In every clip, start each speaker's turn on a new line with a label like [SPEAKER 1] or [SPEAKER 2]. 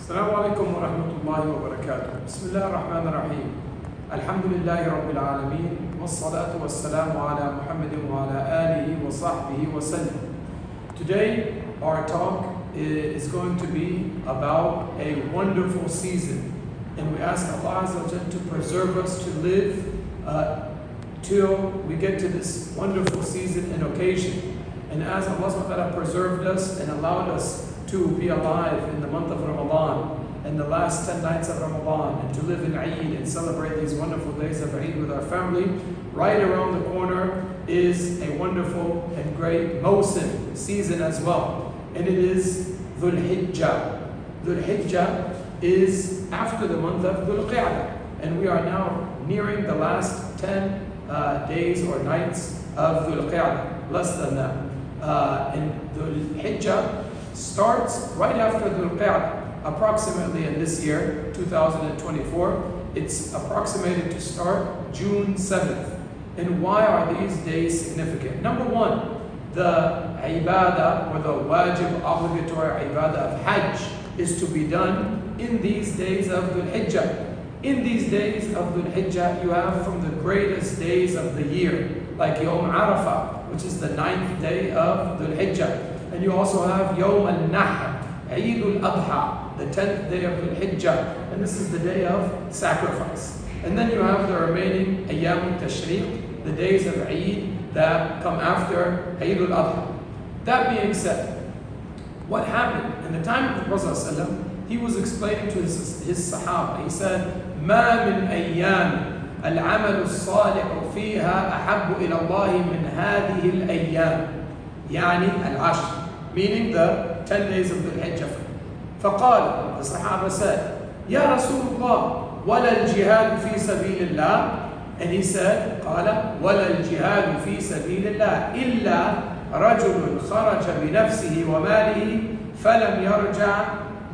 [SPEAKER 1] السلام عليكم ورحمة الله وبركاته. بسم الله الرحمن الرحيم. الحمد لله رب العالمين والصلاة والسلام على محمد وعلى آله وصحبه وسلم. Today our talk is going to be about a wonderful season, and we ask Allah Azza wa Jalla to preserve us to live till we get to this wonderful season and occasion. And as Allah Subhanahu wa Ta'ala preserved us and allowed us to be alive in the month of Ramadan and the last 10 nights of Ramadan, and to live in Eid and celebrate these wonderful days of Eid with our family, right around the corner is a wonderful and great Mawsim season as well. And it is Dhul Hijjah. Dhul Hijjah is after the month of Dhul Qa'dah, and we are now nearing the last 10 days or nights of Dhul Qa'dah, less than that. And Dhul Hijjah starts right after Dhul Qa'dah, approximately in this year, 2024. It's approximated to start June 7th. And why are these days significant? Number one, the ibadah or the wajib obligatory ibadah of Hajj is to be done in these days of Dhul Hijjah. In these days of Dhul Hijjah, you have from the greatest days of the year, like Yawm Arafah, which is the 9th day of Dhul Hijjah. And you also have Yawm al-Nahr, Eid al-Adha, the 10th day of Dhul Hijjah, and this is the day of sacrifice. And then you have the remaining Ayyam al-Tashriq, the days of Eid that come after Eid al-Adha. That being said, what happened in the time of the Prophet ﷺ, he was explaining to his Sahaba, he said, مَا مِنْ أَيَّامٍ الْعَمَلُ الصَّالِحُ فِيهَا أَحَبُّ إِلَى اللَّهِ مِنْ هَذِهِ الْأَيَّامِ يعني العشر, meaning the 10 days of Dhul Hijjah. فقال, the Sahaba said, يا رسول الله ولا الجهاد في سبيل الله, and he said, قال ولا الجهاد في سبيل الله إلا رجل خرج بنفسه وماله فلم يرجع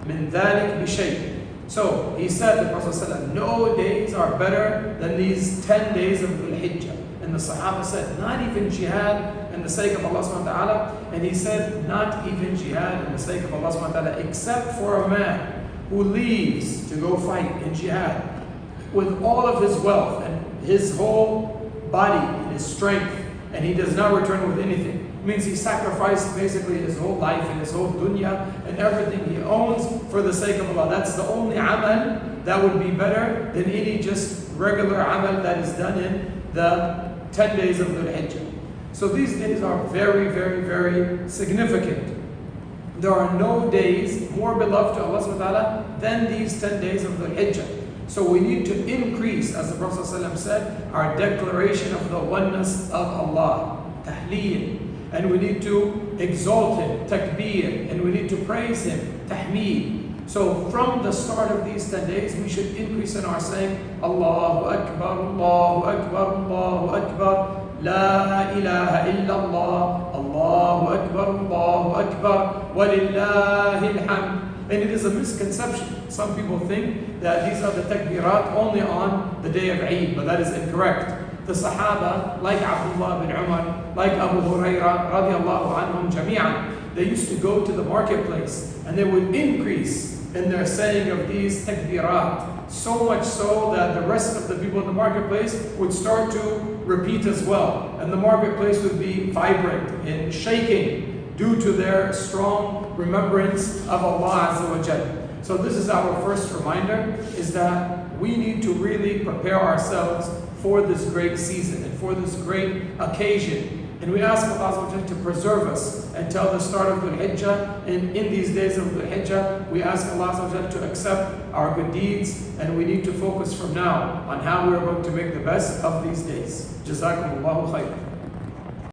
[SPEAKER 1] من ذلك بشيء. So he said, the Prophet ﷺ, no days are better than these 10 days of Dhul Hijjah. And the Sahaba said, not even jihad in the sake of Allah subhanahu wa ta'ala. And he said, not even jihad in the sake of Allah subhanahu wa ta'ala, except for a man who leaves to go fight in jihad with all of his wealth and his whole body and his strength, and he does not return with anything. It means he sacrificed basically his whole life and his whole dunya and everything he owns for the sake of Allah. That's the only amal that would be better than any just regular amal that is done in the 10 days of Dhul Hijjah. So these days are very, very, very significant. There are no days more beloved to Allah subhanahu wa ta'ala than these 10 days of Dhul Hijjah. So we need to increase, as the Prophet ﷺ said, our declaration of the oneness of Allah, tahleel. And we need to exalt Him, takbir, and we need to praise Him, tahmeed. So from the start of these 10 days, we should increase in our saying, Allahu Akbar, Allahu Akbar, Allahu Akbar, La ilaha illallah, Allahu Akbar, Allahu Akbar, walillahi alhamd. And it is a misconception. Some people think that these are the takbirat only on the day of Eid, but that is incorrect. The Sahaba, like Abdullah bin Umar, like Abu Huraira, radiallahu anhum jami'an, they used to go to the marketplace and they would increase in their saying of these takbirat, so much so that the rest of the people in the marketplace would start to repeat as well. And the marketplace would be vibrant and shaking due to their strong remembrance of Allah Azza wa Jalla. So this is our first reminder, is that we need to really prepare ourselves for this great season and for this great occasion. And we ask Allah Azza wa Jalla to preserve us until the start of Dhul Hijjah. And in these days of Dhul Hijjah, we ask Allah Azza wa Jalla to accept our good deeds, and we need to focus from now on how we're going to make the best of these days. Jazakumullahu khairan.